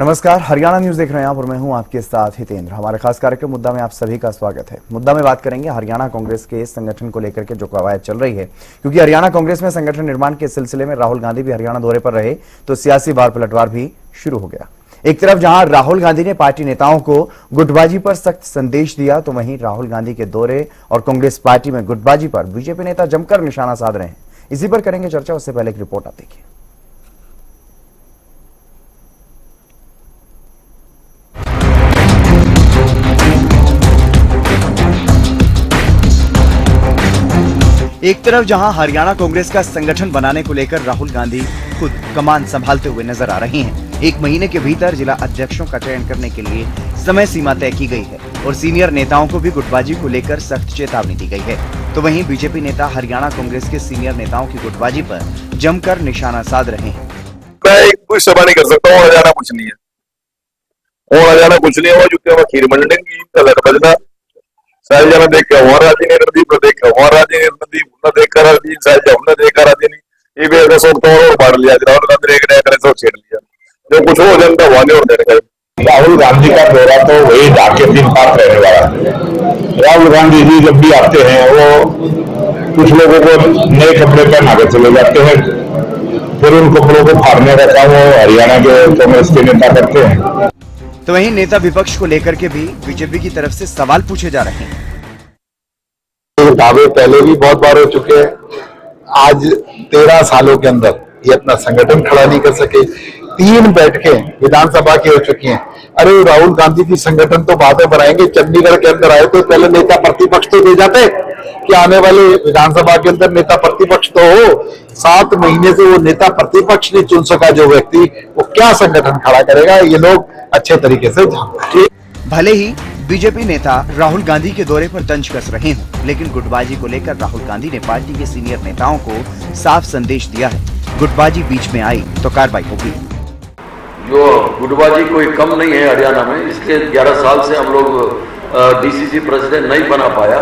नमस्कार, हरियाणा न्यूज देख रहे हैं आप और मैं हूं आपके साथ हितेंद्र। हमारे खास कार्यक्रम मुद्दा में आप सभी का स्वागत है। मुद्दा में बात करेंगे हरियाणा कांग्रेस के संगठन को लेकर के जो कवायद चल रही है, क्योंकि हरियाणा कांग्रेस में संगठन निर्माण के सिलसिले में राहुल गांधी भी हरियाणा दौरे पर रहे तो सियासी बार पलटवार भी शुरू हो गया। एक तरफ जहां राहुल गांधी ने पार्टी नेताओं को गुटबाजी पर सख्त संदेश दिया, तो वहीं राहुल गांधी के दौरे और कांग्रेस पार्टी में गुटबाजी पर बीजेपी नेता जमकर निशाना साध रहे हैं। इसी पर करेंगे चर्चा। उससे पहले एक रिपोर्ट आप देखिए। एक तरफ जहां हरियाणा कांग्रेस का संगठन बनाने को लेकर राहुल गांधी खुद कमान संभालते हुए नजर आ रहे हैं। 1 महीने के भीतर जिला अध्यक्षों का चयन करने के लिए समय सीमा तय की गई है और सीनियर नेताओं को भी गुटबाजी को लेकर सख्त चेतावनी दी गई है। तो वहीं बीजेपी नेता हरियाणा कांग्रेस के सीनियर नेताओं की गुटबाजी पर जमकर निशाना साध रहे हैं। मैं कोई सभा नहीं कर सकता हूँ, हरियाणा कुछ नहीं है और हरियाणा कुछ नहीं हुआ। जो खीर मंडन की बजना साहिल ने देख के वहां राजी नहीं, नदीप ने देख के वहां राजी नहीं, नदीप ने देख कर राजी, साहिल हमने देखा राजी नहीं। ये भी ऐसा शौक तो और बांट लिया, राहुल गांधी एक नया करे शौक छेड़ लिया। जो कुछ हो जनता वहां नहीं होने का। राहुल गांधी का दौरा तो वही ढाके दिन पास रहने वाला है। राहुल गांधी जी जब भी आते हैं वो कुछ लोगों को नए कपड़े पहना के चले जाते हैं, फिर उन कपड़ों को फाड़ने का काम वो हरियाणा के कांग्रेस के नेता करते हैं। तो वहीं नेता विपक्ष को लेकर के भी बीजेपी की तरफ से सवाल पूछे जा रहे हैं। दावे पहले भी बहुत बार हो चुके हैं। आज 13 सालों के अंदर ये अपना संगठन खड़ा नहीं कर सके। 3 बैठकें विधानसभा की हो चुकी हैं। अरे राहुल गांधी की संगठन तो बाद में बनाएंगे, चंडीगढ़ के अंदर आए तो पहले नेता प्रतिपक्ष तो दे जाते कि आने वाले विधानसभा के अंदर नेता प्रतिपक्ष तो हो। 7 महीने से वो नेता प्रतिपक्ष नहीं चुन सका जो व्यक्ति, वो क्या संगठन खड़ा करेगा? ये लोग अच्छे तरीके से जानते हैं। भले ही बीजेपी नेता राहुल गांधी के दौरे पर तंज कस रहे हों, लेकिन गुटबाजी को लेकर राहुल गांधी ने पार्टी के सीनियर नेताओं को साफ संदेश दिया है। गुटबाजी बीच में आई तो कार्रवाई होगी। जो गुटबाजी कोई कम नहीं है हरियाणा में। इसके 11 साल से हम लोग डीसीसी प्रेसिडेंट नहीं बना पाया,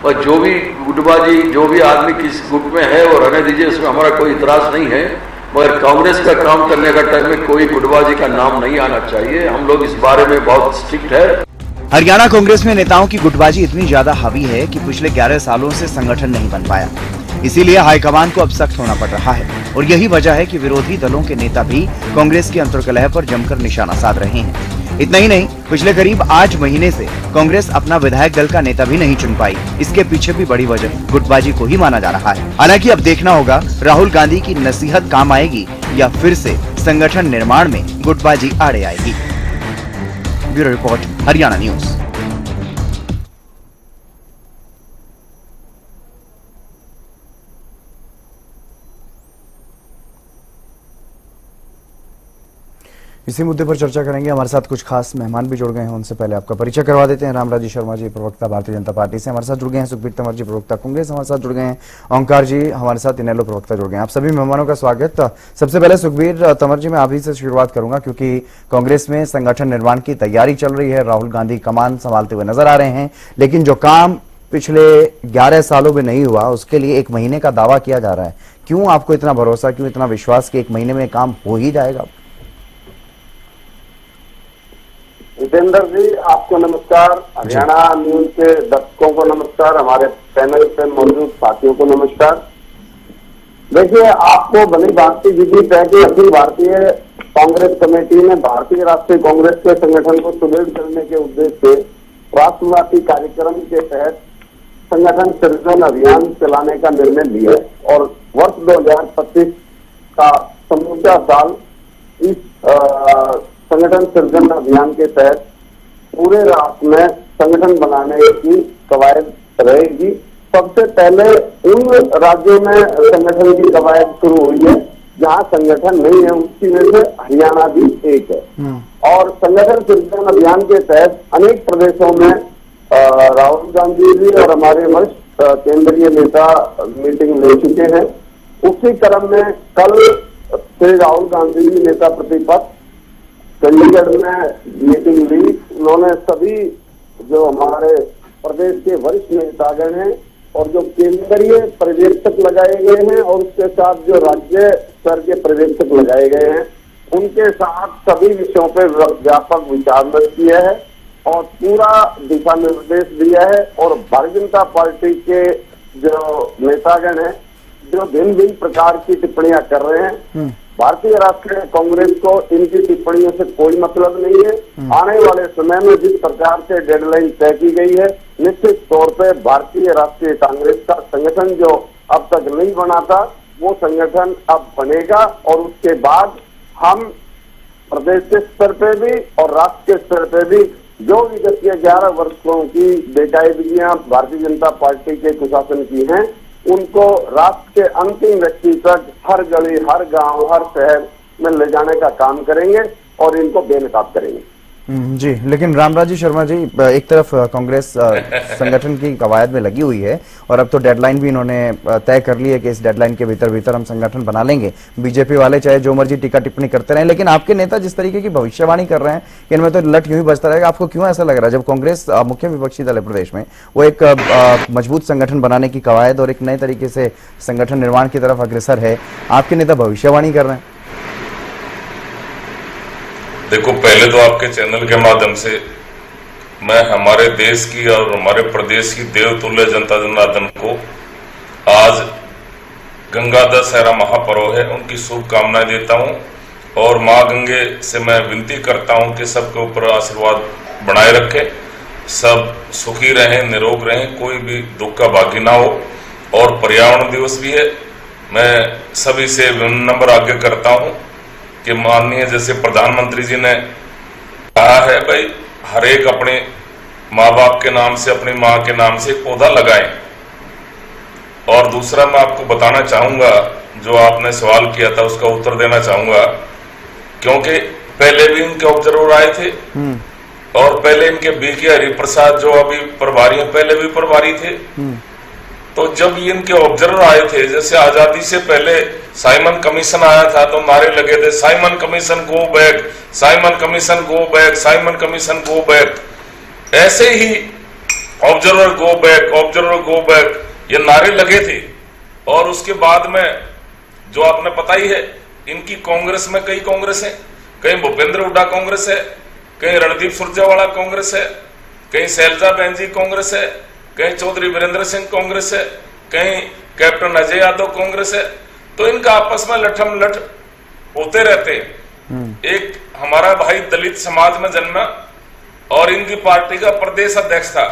और जो भी गुटबाजी जो भी आदमी किस गुट में है वो रहने दीजिए, उसमें हमारा कोई इतराज नहीं है। मगर कांग्रेस का काम करने का टाइम में कोई गुटबाजी का नाम नहीं आना चाहिए। हम लोग इस बारे में बहुत स्ट्रिक्ट है। हरियाणा कांग्रेस में नेताओं की गुटबाजी इतनी ज्यादा हावी है कि पिछले 11 सालों से संगठन नहीं बन पाया। इसीलिए हाईकमान को अब सख्त होना पड़ रहा है और यही वजह है कि विरोधी दलों के नेता भी कांग्रेस की अंतर्कलह पर जमकर निशाना साध रहे हैं। इतना ही नहीं, पिछले करीब 8 महीने से कांग्रेस अपना विधायक दल का नेता भी नहीं चुन पाई। इसके पीछे भी बड़ी वजह गुटबाजी को ही माना जा रहा है। हालांकि अब देखना होगा राहुल गांधी की नसीहत काम आएगी या फिर से संगठन निर्माण में गुटबाजी आड़े आएगी। Bureau report, Haryana news. इसी मुद्दे पर चर्चा करेंगे। हमारे साथ कुछ खास मेहमान भी जुड़ गए हैं, उनसे पहले आपका परिचय करवा देते हैं। रामराजी शर्मा जी, प्रवक्ता भारतीय जनता पार्टी से हमारे साथ जुड़ गए हैं। सुखबीर तंवर जी, प्रवक्ता कांग्रेस हमारे साथ जुड़ गए हैं। ओंकार जी हमारे साथ इनेलो प्रवक्ता जुड़ गए हैं। आप सभी मेहमानों का स्वागत। सबसे पहले सुखबीर तंवर जी, मैं आप ही से शुरुआत करूंगा, क्योंकि कांग्रेस में संगठन निर्माण की तैयारी चल रही है। राहुल गांधी कमान संभालते हुए नजर आ रहे हैं, लेकिन जो काम पिछले 11 सालों में नहीं हुआ उसके लिए 1 महीने का दावा किया जा रहा है। क्यों आपको इतना भरोसा, क्यों इतना विश्वास कि 1 महीने में काम हो ही जाएगा? जितेंद्र जी, आपको नमस्कार। हरियाणा न्यूज के दर्शकों को नमस्कार। हमारे पैनल पे मौजूद साथियों को नमस्कार। देखिए, आपको भली भांति विदित है कि अखिल भारतीय कांग्रेस कमेटी ने भारतीय राष्ट्रीय कांग्रेस के संगठन को सुदृढ़ करने के उद्देश्य से राष्ट्रव्यापी कार्यक्रम के तहत संगठन सृजन अभियान चलाने का निर्णय लिया और वर्ष 2025 का समूचा साल इस संगठन सृजन अभियान के तहत पूरे राष्ट्र में संगठन बनाने की कवायद रहेगी। सबसे पहले उन राज्यों में संगठन की कवायद शुरू हुई है जहां संगठन नहीं है, उसकी में से हरियाणा भी एक है। और संगठन सृजन अभियान के तहत अनेक प्रदेशों में राहुल गांधी जी और हमारे वरिष्ठ केंद्रीय नेता मीटिंग ले चुके हैं। उसी क्रम में कल श्री राहुल गांधी जी नेता प्रतिपक्ष चंडीगढ़ में मीटिंग ली। उन्होंने सभी जो हमारे प्रदेश के वरिष्ठ नेतागण हैं और जो केंद्रीय पर्यवेक्षक लगाए गए हैं और उसके साथ जो राज्य स्तर के पर्यवेक्षक लगाए गए हैं, उनके साथ सभी विषयों पे व्यापक विचार विमर्श किया है और पूरा दिशा निर्देश दिया है। और भारतीय जनता पार्टी के जो नेतागण हैं जो भिन्न भिन्न प्रकार की टिप्पणियां कर रहे हैं, भारतीय राष्ट्रीय कांग्रेस को इनकी टिप्पणियों से कोई मतलब नहीं है। आने वाले समय में जिस प्रकार से डेडलाइन तय की गई है, निश्चित तौर पे भारतीय राष्ट्रीय कांग्रेस का संगठन जो अब तक नहीं बना था वो संगठन अब बनेगा और उसके बाद हम प्रदेश के स्तर पे भी और राष्ट्र के स्तर पे भी जो भी 11 वर्षों की बेकायदगियां भारतीय जनता पार्टी के कुशासन की हैं, उनको राष्ट्र के अंतिम व्यक्ति तक हर गली, हर गांव, हर शहर में ले जाने का काम करेंगे और इनको बेनकाब करेंगे। जी, लेकिन रामराजी शर्मा जी, एक तरफ कांग्रेस संगठन की कवायद में लगी हुई है और अब तो डेडलाइन भी इन्होंने तय कर ली है कि इस डेडलाइन के भीतर हम संगठन बना लेंगे। बीजेपी वाले चाहे जो मर्जी टीका टिप्पणी करते रहे, लेकिन आपके नेता जिस तरीके की भविष्यवाणी कर रहे हैं कि इनमें तो लट यूं ही बजता रहेगा, आपको क्यों ऐसा लग रहा है जब कांग्रेस मुख्य विपक्षी दल है प्रदेश में, वो एक मजबूत संगठन बनाने की कवायद और एक नए तरीके से संगठन निर्माण की तरफ अग्रसर है, आपके नेता भविष्यवाणी कर रहे हैं? देखो, पहले तो आपके चैनल के माध्यम से मैं हमारे देश की और हमारे प्रदेश की देवतुल्य जनता जनार्दन को आज गंगा दशहरा महापर्व है, उनकी शुभकामनाएं देता हूं और मां गंगे से मैं विनती करता हूं कि सबके ऊपर आशीर्वाद बनाए रखे, सब सुखी रहें, निरोग रहें, कोई भी दुख का भागी ना हो। और पर्यावरण दिवस भी है, मैं सभी से विनम्र आग्रह करता हूं कि माननीय जैसे प्रधानमंत्री जी ने कहा है, भाई हर एक अपने माँ बाप के नाम से, अपनी माँ के नाम से पौधा लगाएं। और दूसरा मैं आपको बताना चाहूंगा, जो आपने सवाल किया था उसका उत्तर देना चाहूंगा, क्योंकि पहले भी इनके ऑब्जर्वर आए थे और पहले इनके बीके हरिप्रसाद जो अभी प्रभारी हैं, पहले भी प्रभारी थे। तो जब इनके ऑब्जर्वर आए थे, जैसे आजादी से पहले साइमन कमीशन आया था तो नारे लगे थे, Simon commission go back, Simon commission go back, Simon commission go back. ऐसे ही observer go back, observer go back, ये नारे लगे थे। और उसके बाद में जो आपने पता ही है, इनकी कांग्रेस में कई कांग्रेस है, कहीं भूपेंद्र हुड्डा कांग्रेस है, कहीं रणदीप सुरजेवाला कांग्रेस है, कहीं शैलजा बहन जी कांग्रेस है, कहीं चौधरी वीरेंद्र सिंह कांग्रेस है, कहीं कैप्टन अजय यादव कांग्रेस है। तो इनका आपस में लठम लठ होते रहते हैं। एक हमारा भाई दलित समाज में जन्मा और इनकी पार्टी का प्रदेश अध्यक्ष था,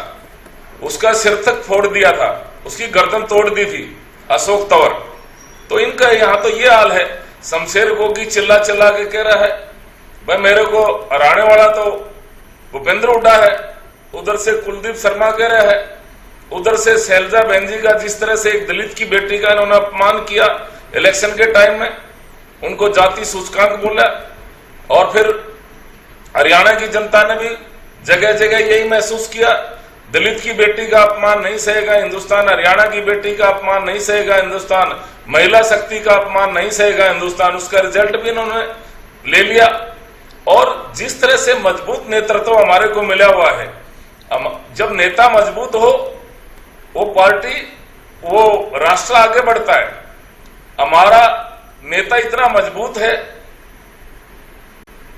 उसका सिर तक फोड़ दिया था, उसकी गर्दन तोड़ दी थी अशोक तंवर। तो इनका यहाँ तो ये हाल है, शमशेर गोगी चिल्ला चिल्ला के कह रहा है भाई मेरे को हराने वाला तो भूपेंद्र हुड्डा है, उधर से कुलदीप शर्मा कह रहा है, उधर से शैलजा बहन जी का जिस तरह से एक दलित की बेटी का इन्होंने अपमान किया इलेक्शन के टाइम में, उनको जाति सूचकांक बोला। और फिर हरियाणा की जनता ने भी जगह जगह यही महसूस किया, दलित की बेटी का अपमान नहीं सहेगा हिंदुस्तान, हरियाणा की बेटी का अपमान नहीं सहेगा हिंदुस्तान, महिला शक्ति का अपमान नहीं सहेगा हिंदुस्तान। उसका रिजल्ट भी इन्होंने ले लिया। और जिस तरह से मजबूत नेतृत्व हमारे को मिला हुआ है, जब नेता मजबूत हो वो पार्टी, वो राष्ट्र आगे बढ़ता है। हमारा नेता इतना मजबूत है,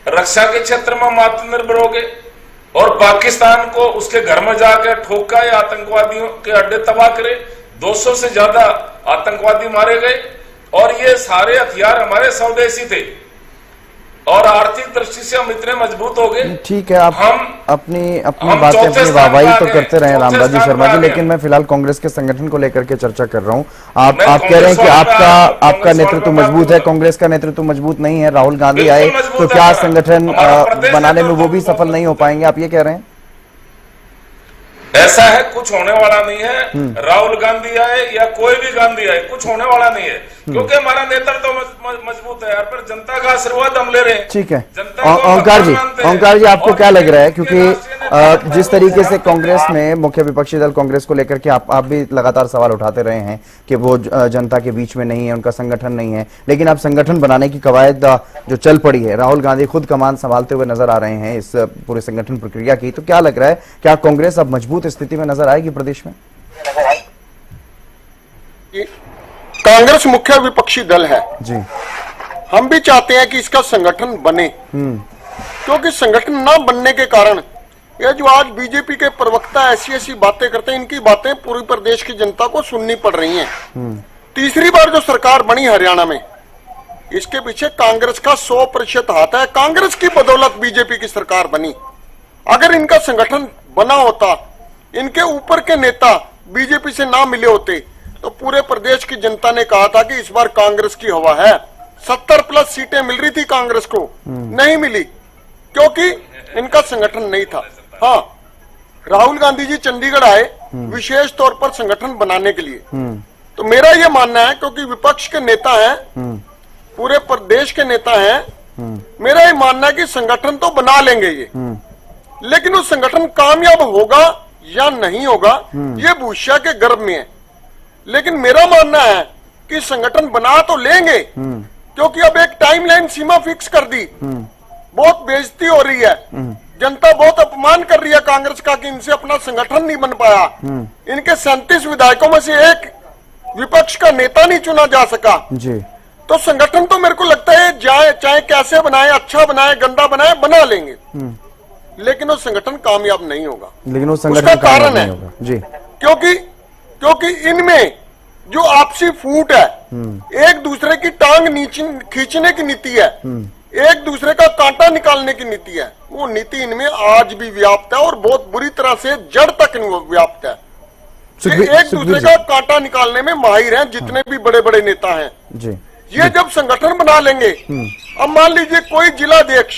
रक्षा के क्षेत्र में हम आत्मनिर्भर हो गए और पाकिस्तान को उसके घर में जाकर ठोका या आतंकवादियों के अड्डे तबाह करे। 200 से ज्यादा आतंकवादी मारे गए और ये सारे हथियार हमारे स्वदेशी थे और आर्थिक दृष्टि से हम इतने मजबूत हो गए। ठीक है, आप अपनी बातें, अपनी वाहवाही तो करते रहे रामराजी शर्मा जी, लेकिन मैं फिलहाल कांग्रेस के संगठन को लेकर के चर्चा कर रहा हूं। आप कह रहे हैं कि आपका नेतृत्व मजबूत है, कांग्रेस का नेतृत्व मजबूत नहीं है। राहुल गांधी आए तो क्या संगठन बनाने में वो भी सफल नहीं हो पाएंगे, आप ये कह रहे हैं? ऐसा है, कुछ होने वाला नहीं है। राहुल गांधी आए या कोई भी गांधी आए, कुछ होने वाला नहीं है, क्योंकि हमारा नेतृत्व तो मजबूत है। पर जनता का आशीर्वाद हम ले रहे हैं। ठीक है, ओंकार जी आपको क्या लग रहा है, क्योंकि जिस तरीके से कांग्रेस में मुख्य विपक्षी दल कांग्रेस को लेकर के आप भी लगातार सवाल उठाते रहे हैं कि वो जनता के बीच में नहीं है, उनका संगठन नहीं है, लेकिन अब संगठन बनाने की कवायद जो चल पड़ी है, राहुल गांधी खुद कमान संभालते हुए नजर आ रहे हैं इस पूरे संगठन प्रक्रिया की, तो क्या लग रहा है, क्या कांग्रेस अब मजबूत स्थिति में नजर आएगी प्रदेश में? कांग्रेस मुख्य विपक्षी दल है जी, हम भी चाहते हैं कि इसका संगठन बने, क्योंकि संगठन ना बनने के कारण ये जो आज बीजेपी के प्रवक्ता ऐसी ऐसी बातें करते हैं, इनकी बातें पूरी प्रदेश की जनता को सुननी पड़ रही हैं। तीसरी बार जो सरकार बनी हरियाणा में, इसके पीछे कांग्रेस का 100% हाथ है। कांग्रेस की बदौलत बीजेपी की सरकार बनी। अगर इनका संगठन बना होता, इनके ऊपर के नेता बीजेपी से ना मिले होते, तो पूरे प्रदेश की जनता ने कहा था कि इस बार कांग्रेस की हवा है। 70+ सीटें मिल रही थी कांग्रेस को, नहीं मिली क्योंकि इनका संगठन नहीं था। हाँ, राहुल गांधी जी चंडीगढ़ आए विशेष तौर पर संगठन बनाने के लिए। तो मेरा यह मानना है, क्योंकि विपक्ष के नेता हैं, पूरे प्रदेश के नेता हैं, मेरा यह मानना है कि संगठन तो बना लेंगे ये, लेकिन वो संगठन कामयाब होगा या नहीं होगा ये भविष्य के गर्भ में है। लेकिन मेरा मानना है कि संगठन बना तो लेंगे, क्योंकि अब एक टाइमलाइन सीमा फिक्स कर दी। बहुत बेइज्जती हो रही है, जनता बहुत अपमान कर रही है कांग्रेस का कि इनसे अपना संगठन नहीं बन पाया। इनके 37 विधायकों में से एक विपक्ष का नेता नहीं चुना जा सका जी। तो संगठन तो मेरे को लगता है चाहे कैसे बनाए, अच्छा बनाए, गंदा बनाए, बना लेंगे, लेकिन वो संगठन कामयाब नहीं होगा। लेकिन वो संगठन उसका कारण है जी, क्योंकि इनमें जो आपसी फूट है, एक दूसरे की टांग खींचने की नीति है, एक दूसरे का कांटा निकालने की नीति है, वो नीति इनमें आज भी व्याप्त है और बहुत बुरी तरह से जड़ तक व्याप्त है। एक दूसरे का कांटा निकालने में माहिर हैं जितने भी बड़े बड़े नेता हैं जी। ये जब संगठन बना लेंगे, अब मान लीजिए कोई जिलाध्यक्ष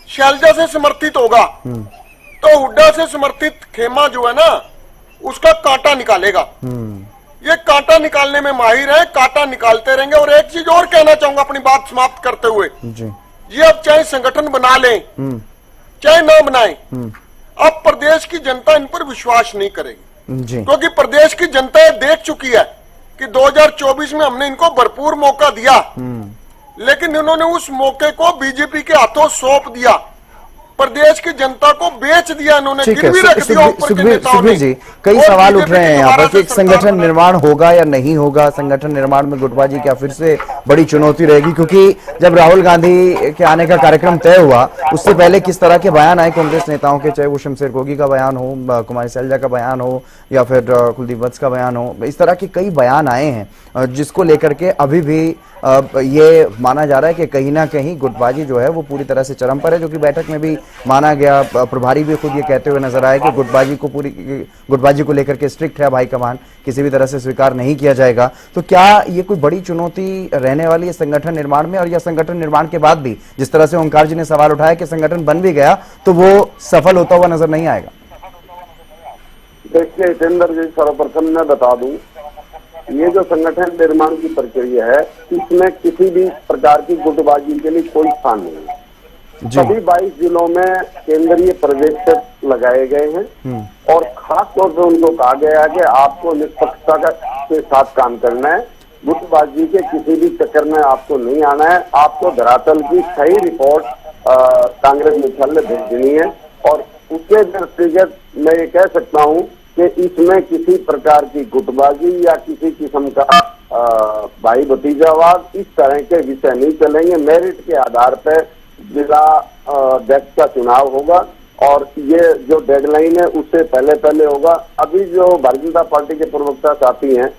शैलजा से समर्थित होगा, तो हुड्डा से समर्थित खेमा जो है ना, उसका कांटा निकालेगा। ये कांटा निकालने में माहिर है, कांटा निकालते रहेंगे। और एक चीज और कहना चाहूंगा अपनी बात समाप्त करते हुए जी। ये अब चाहे संगठन बना लें चाहे ना बनाएं, अब प्रदेश की जनता इन पर विश्वास नहीं करेगी जी। क्योंकि प्रदेश की जनता ये देख चुकी है कि 2024 में हमने इनको भरपूर मौका दिया, लेकिन इन्होंने उस मौके को बीजेपी के हाथों सौंप दिया, प्रदेश की जनता को बेच दिया इन्होंने, गिरवी रख दिया ऊपर के नेताओं ने। जी, कई सवाल उठ रहे हैं यहाँ पर कि एक संगठन निर्माण होगा या नहीं होगा, संगठन निर्माण में गुटबाजी क्या फिर से बड़ी चुनौती रहेगी, क्योंकि जब राहुल गांधी के आने का कार्यक्रम तय हुआ उससे पहले किस तरह के बयान आए कांग्रेस नेताओं के, चाहे वो शमशेर गोगी का बयान हो, कुमारी सैलजा का बयान हो या फिर कुलदीप वत्स का बयान हो, इस तरह के कई बयान आए हैं जिसको लेकर के अभी भी ये माना जा रहा है कि कहीं ना कहीं गुटबाजी जो है वो पूरी तरह से चरम पर है, जो कि बैठक में भी माना गया। प्रभारी भी खुद ये कहते हुए नजर आए कि गुटबाजी को लेकर के स्ट्रिक्ट है हाईकमान, किसी भी तरह से स्वीकार नहीं किया जाएगा। तो क्या ये कोई बड़ी चुनौती रहने वाली है संगठन निर्माण में, और या संगठन निर्माण के बाद भी जिस तरह से ओंकार जी ने सवाल उठाया कि संगठन बन भी गया तो वो सफल होता हुआ नजर नहीं आएगा? देखिए जितेंद्र जी, सर्वप्रथम मैं बता दूं, ये जो संगठन निर्माण की प्रक्रिया है, इसमें किसी भी प्रकार की गुटबाजी के लिए कोई स्थान नहीं है। सभी 22 जिलों में केंद्रीय पर्यवेक्षक लगाए गए हैं और खास तौर पे उनको कहा गया है कि आपको निष्पक्षता के साथ काम करना है, गुटबाजी के किसी भी चक्कर में आपको नहीं आना है, आपको धरातल की सही रिपोर्ट कांग्रेस मुख्यालय भेजनी है। और उसके दृष्टिगत मैं ये कह सकता हूँ कि इसमें किसी प्रकार की गुटबाजी या किसी किस्म का भाई भतीजावाद, इस तरह के विषय नहीं चलेंगे। मेरिट के आधार पर जिला अध्यक्ष का चुनाव होगा और ये जो डेडलाइन है उससे पहले होगा। अभी जो भारतीय जनता पार्टी के प्रवक्ता साथी हैं,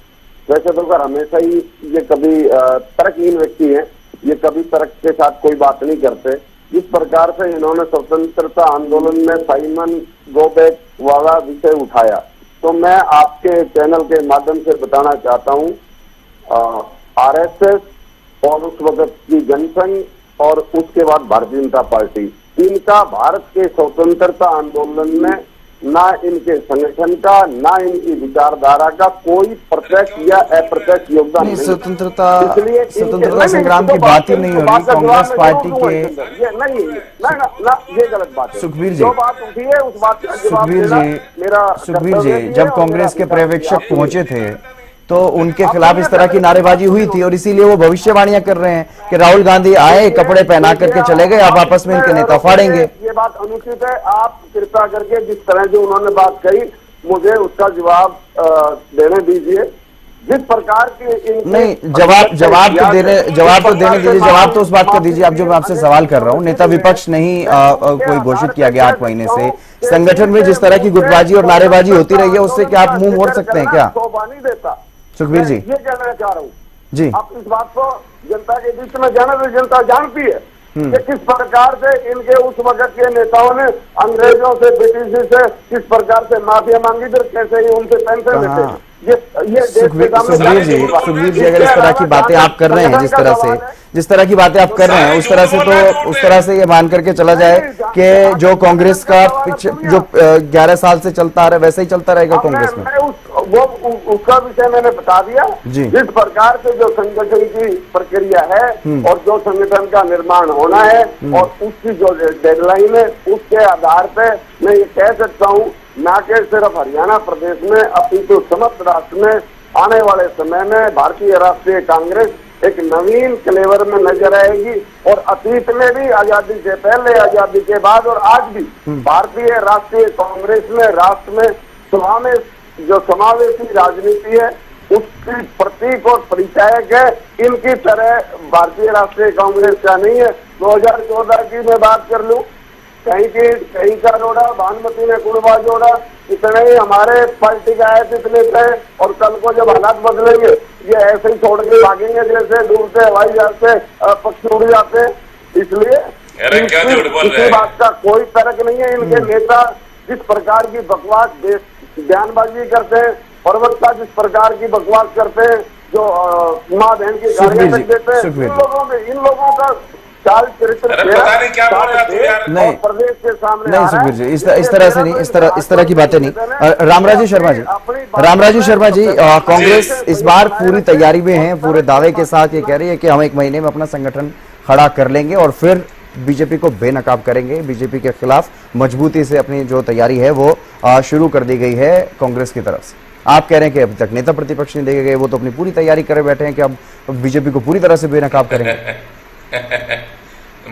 वैसे तो हमेशा ही ये कभी तर्कहीन व्यक्ति हैं, ये कभी तर्क के साथ कोई बात नहीं करते। जिस प्रकार से इन्होंने स्वतंत्रता आंदोलन में साइमन गो बैक वाला विषय उठाया, तो मैं आपके चैनल के माध्यम से बताना चाहता हूँ, आरएसएस और उस वक्त की जनसंघ और उसके बाद भारतीय जनता पार्टी, इनका भारत के स्वतंत्रता आंदोलन में ना इनके संगठन का ना इनकी विचारधारा का कोई प्रत्यक्ष या अप्रत्यक्ष योगदान नहीं। स्वतंत्रता संग्राम की बात ही नहीं हो रही कांग्रेस पार्टी के, ये नहीं ना ये गलत बात है। सुखबीर जी, जो बात उठी है उस बात का जवाब देना मेरा। सुखबीर जी, जब कांग्रेस के पर्यवेक्षक पहुंचे थे तो उनके खिलाफ इस तरह की नारेबाजी हुई थी और इसीलिए वो भविष्यवाणियां कर रहे हैं कि राहुल गांधी आए, कपड़े पहना करके चले गए, अब आपस में इनके नेता फाड़ेंगे। ये बात अनुचित है। आप कृपया करके जिस तरह जो उन्होंने बात कही, मुझे उसका जवाब देने दीजिए। जिस प्रकार की नहीं, जवाब तो देने दीजिए, जवाब तो उस बात का दीजिए। अब जो मैं आपसे सवाल कर रहा हूँ, नेता विपक्ष नहीं कोई घोषित किया गया 8 महीने से, संगठन में जिस तरह की गुटबाजी और नारेबाजी होती रही है, उससे क्या आप मुंह मोड़ सकते हैं क्या शोभा नहीं देता। सुखबीर जी? ये कहना चाह रहा हूँ जी, आप इस बात को जनता के बीच में जाना, तो जनता जानती है कि किस प्रकार से इनके उस वक्त के नेताओं ने अंग्रेजों से, ब्रिटिश से किस प्रकार से माफिया मांगी थी, कैसे ही उनसे पेंशन लेते। ये सुखबीर जी, अगर इस तरह की बातें आप कर रहे हैं, जिस तरह की बातें आप कर रहे हैं, उस तरह से ये मान करके चला जाए कि जो कांग्रेस का जो 11 साल से चलता आ रहा है वैसे ही चलता रहेगा कांग्रेस में। उसका विषय मैंने बता दिया। जिस प्रकार से जो संगठन की प्रक्रिया है और जो संगठन का निर्माण होना है और उसकी जो डेडलाइन है, उसके आधार पे मैं ये कह सकता हूँ, ना कि सिर्फ हरियाणा प्रदेश में अपितु समस्त राष्ट्र में आने वाले समय में भारतीय राष्ट्रीय कांग्रेस एक नवीन फ्लेवर में नजर आएगी। और अतीत में भी, आजादी से पहले, आजादी के बाद और आज भी भारतीय राष्ट्रीय कांग्रेस में राष्ट्र में सभा में जो समावेशी राजनीति है उसकी प्रतीक और परिचायक है। इनकी तरह भारतीय राष्ट्रीय कांग्रेस का नहीं है। 2014 की मैं बात कर लूं, कहीं का जोड़ा, भानुमती ने कुड़वा जोड़ा, इतने ही हमारे पार्टी का है, इतने थे। और कल को जब हालात बदलेंगे, ये ऐसे ही छोड़ के भागेंगे जैसे डूबते हवाई जहाज से पक्षी उड़ जाते हैं। इसलिए किसी बात का कोई फर्क नहीं है। इनके नेता जिस प्रकार की बकवास बयानबाजी करते हैं, प्रवक्ता जिस प्रकार की बकवास करते हैं, जो माँ बहन की गालियां तक देते हैं, इन लोगों का चाल चरित्र नहीं, प्रदेश के सामने नहीं सुखबीर जी, इस तरह से नहीं, इस तरह की बातें नहीं। रामराजी शर्मा जी, कांग्रेस इस बार पूरी तैयारी में है, पूरे दावे के साथ ये कह रही है कि हम 1 महीने में अपना संगठन खड़ा कर लेंगे और फिर बीजेपी को बेनकाब करेंगे। बीजेपी के खिलाफ मजबूती से अपनी जो तैयारी है वो शुरू कर दी गई है कांग्रेस की तरफ से। आप कह रहे हैं कि अभी तक नेता प्रतिपक्ष नहीं देखे गए, वो तो अपनी पूरी तैयारी करे बैठे हैं कि अब बीजेपी को पूरी तरह से बेनकाब करेंगे।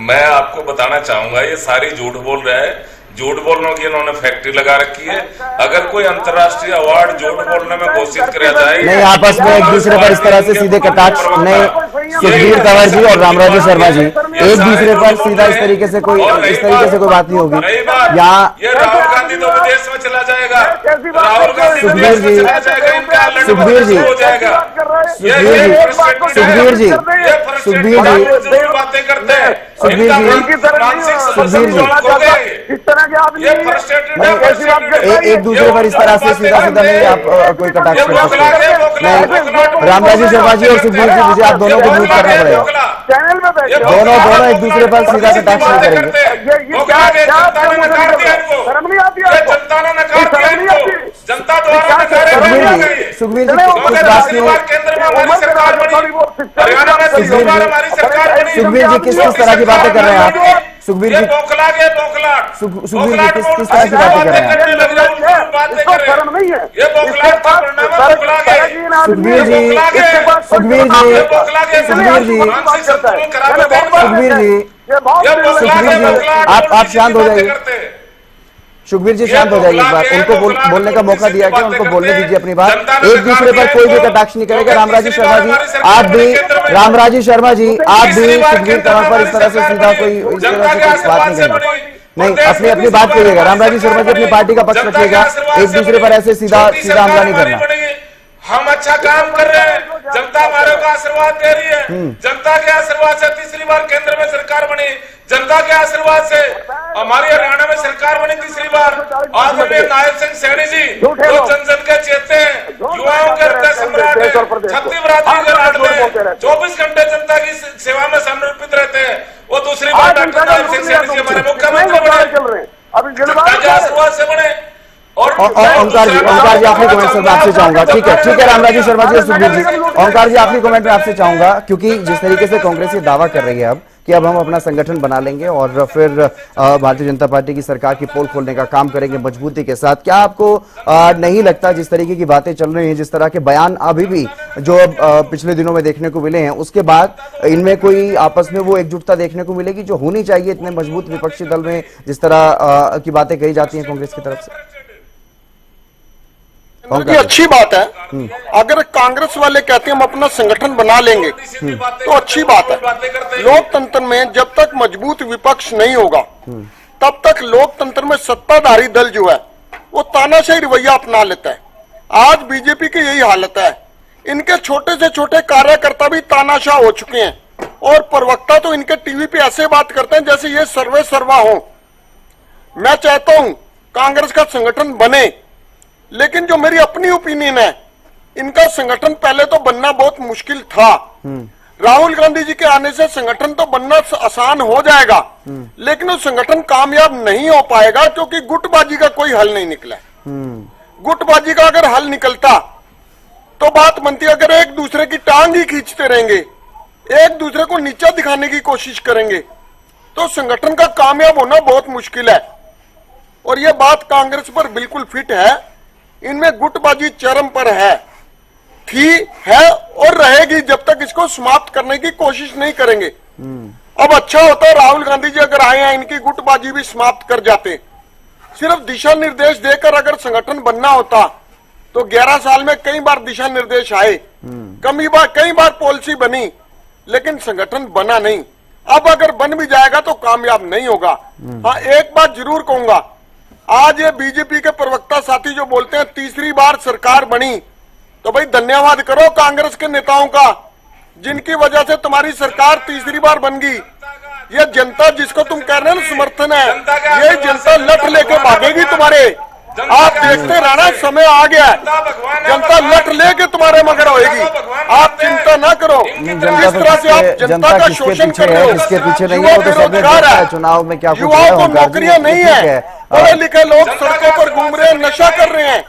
मैं आपको बताना चाहूंगा, ये सारी झूठ बोल रहा है। झूठ बोलने की इन्होंने फैक्ट्री लगा रखी है। अगर कोई अंतर्राष्ट्रीय अवार्ड झूठ बोलने में घोषित किया जाए, नहीं आपस में एक दूसरे पर इस तरह से सीधे कटाक्ष नहीं। सुखबीर तंवर जी और रामराजू शर्मा जी, एक दूसरे पर सीधा इस तरीके से कोई बात नहीं होगी यहाँ। ये राहुल गांधी तो विदेश में चला जाएगा, राहुल गांधी सुखबीर जी, सुखबीर जी, बातें करते हैं। एक दूसरे पर इस तरह से सीधा नहीं आप कोई कटाक्ष कर सकते। रामराजू शर्मा जी और सुखबीर जी, मुझे आप दोनों को म्यूट करना पड़ेगा। दोनों एक दूसरे पर सीधा कटाक्ष नहीं करेंगे। सुखबीर जी किस बात की, सुखबीर जी किस तरह की बातें कर रहे हैं आप? सुखबीर जी किस तरह की बातें कर रहे हैं? आप शांत हो जाइए। सुखबीर जी शांत हो जाइए, एक बार उनको बोलने का मौका दिया गया, उनको बोलने दीजिए अपनी बात। एक दूसरे पर कोई भी कटाक्ष नहीं करेगा। रामराजू शर्मा जी आप भी सुखबीर तंवर पर इस तरह से सीधा कोई इस तरह से कुछ बात नहीं करेंगे। नहीं, अपनी बात करिएगा। रामराजू शर्मा जी अपनी पार्टी का पक्ष रखिएगा, एक दूसरे पर ऐसे सीधा हमला नहीं करना। हम अच्छा काम कर रहे हैं, जनता हमारे को आशीर्वाद दे रही है। जनता के आशीर्वाद से तीसरी बार केंद्र में सरकार बनी, जनता के आशीर्वाद से हमारी हरियाणा में सरकार बनी तीसरी बार। आदरणीय नायब सिंह सैनी जी जो जन जन के चेते हैं, युवाओं के हृदय सम्राट है, छत्तीस बरादरी के लाडले हैं, 24 घंटे जनता की सेवा में समर्पित रहते हैं। वो दूसरी बार डॉक्टर नायब सिंह सैनी जी हमारे मुख्यमंत्री बने, जनता के आशीर्वाद से बने। और ओंकार जी आखिरी कमेंट सर मैं आपसे चाहूंगा। ठीक है रामराजू शर्मा जी और सुखबीर जी, ओंकार जी आखिरी कमेंट में आपसे चाहूंगा, क्योंकि जिस तरीके से कांग्रेस ये दावा कर रही है अब कि अब हम अपना संगठन बना लेंगे और फिर भारतीय जनता पार्टी की सरकार की पोल खोलने का काम करेंगे मजबूती के साथ, क्या आपको नहीं लगता जिस तरीके की बातें चल रही हैं, जिस तरह के बयान अभी भी जो पिछले दिनों में देखने को मिले हैं, उसके बाद इनमें कोई आपस में वो एकजुटता देखने को मिलेगी जो होनी चाहिए इतने मजबूत विपक्षी दल में, जिस तरह की बातें कही जाती हैं कांग्रेस की तरफ से? ये अच्छी बात है। अगर कांग्रेस वाले कहते हैं हम अपना संगठन बना लेंगे तो अच्छी बात है। लोकतंत्र में जब तक मजबूत विपक्ष नहीं होगा तब तक लोकतंत्र में सत्ताधारी दल जो है वो तानाशाही रवैया अपना लेता है। आज बीजेपी की यही हालत है। इनके छोटे से छोटे कार्यकर्ता भी तानाशाह हो चुके हैं और प्रवक्ता तो इनके टीवी पे ऐसे बात करते हैं जैसे ये सर्वे सर्वा हो। मैं चाहता हूं कांग्रेस का संगठन बने, लेकिन जो मेरी अपनी ओपिनियन है, इनका संगठन पहले तो बनना बहुत मुश्किल था। राहुल गांधी जी के आने से संगठन तो बनना आसान हो जाएगा, लेकिन वो संगठन कामयाब नहीं हो पाएगा क्योंकि गुटबाजी का कोई हल नहीं निकला। गुटबाजी का अगर हल निकलता तो बात बनती, अगर एक दूसरे की टांग ही खींचते रहेंगे, एक दूसरे को नीचा दिखाने की कोशिश करेंगे, तो संगठन का कामयाब होना बहुत मुश्किल है। और यह बात कांग्रेस पर बिल्कुल फिट है। इनमें गुटबाजी चरम पर है और रहेगी जब तक इसको समाप्त करने की कोशिश नहीं करेंगे। अब अच्छा होता राहुल गांधी जी अगर आए हैं, इनकी गुटबाजी भी समाप्त कर जाते। सिर्फ दिशा निर्देश देकर अगर संगठन बनना होता तो 11 साल में कई बार दिशा निर्देश आए, कई बार पॉलिसी बनी, लेकिन संगठन बना नहीं। अब अगर बन भी जाएगा तो कामयाब नहीं होगा। हाँ, एक बात जरूर कहूंगा, आज ये बीजेपी के प्रवक्ता साथी जो बोलते हैं तीसरी बार सरकार बनी, तो भाई धन्यवाद करो कांग्रेस के नेताओं का, जिनकी वजह से तुम्हारी सरकार तीसरी बार बन गई। ये जनता जिसको तुम कह रहे हो समर्थन है, ये जनता लठ लेके भागेगी तुम्हारे। आप देखते रहना, समय आ गया, जनता लठ लेके तुम्हारे मगर होएगी। आप चिंता ना करो। जिस तरह से आप जनता का शोषण कर रहे हो, इसके पीछे नहीं युवा है, वो तो सब बेरोजगार है, चुनाव में क्या युवाओं को नौकरियां नहीं है, पढ़े लिखे लोग सड़कों पर घूम रहे हैं, नशा कर रहे हैं,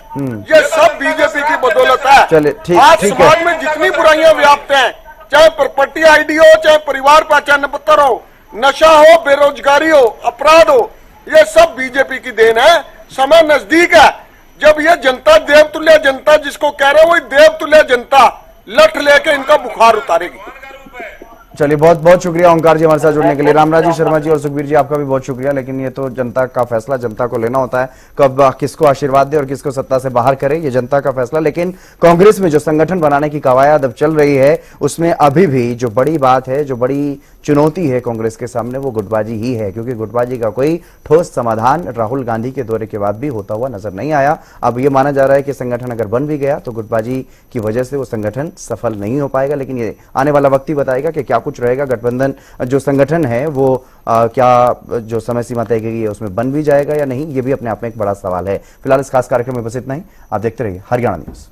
ये सब बीजेपी की बदौलत है। चलिए, ठीक आज है। समाज में जितनी बुराइयां व्याप्त हैं, चाहे प्रॉपर्टी आईडी हो, चाहे परिवार पहचान पत्र हो, नशा हो, बेरोजगारी हो, अपराध हो, ये सब बीजेपी की देन है। समय नजदीक है जब ये जनता, देवतुल्य जनता जिसको कह रहे हो, वही देवतुल्य जनता लठ लेके इनका बुखार उतारेगी। चलिए, बहुत बहुत शुक्रिया ओंकार जी हमारे साथ जुड़ने के लिए। रामराज जी, शर्मा जी और सुखबीर जी, आपका भी बहुत शुक्रिया। लेकिन ये तो जनता का फैसला, जनता को लेना होता है कब किसको आशीर्वाद दे और किसको सत्ता से बाहर करे, ये जनता का फैसला। लेकिन कांग्रेस में जो संगठन बनाने की कवायद अब चल रही है, उसमें अभी भी जो बड़ी बात है, जो बड़ी चुनौती है कांग्रेस के सामने, वो गुटबाजी ही है। क्योंकि गुटबाजी का कोई ठोस समाधान राहुल गांधी के दौरे के बाद भी होता हुआ नजर नहीं आया। अब ये माना जा रहा है कि संगठन अगर बन भी गया तो गुटबाजी की वजह से वो संगठन सफल नहीं हो पाएगा। लेकिन ये आने वाला वक्त ही बताएगा कि क्या कुछ रहेगा। गठबंधन जो संगठन है वो क्या जो समय सीमा तय की गई है उसमें बन भी जाएगा या नहीं, ये भी अपने आप में एक बड़ा सवाल है। फिलहाल इस खास कार्यक्रम में बस इतना ही। आप देखते रहिए हरियाणा न्यूज।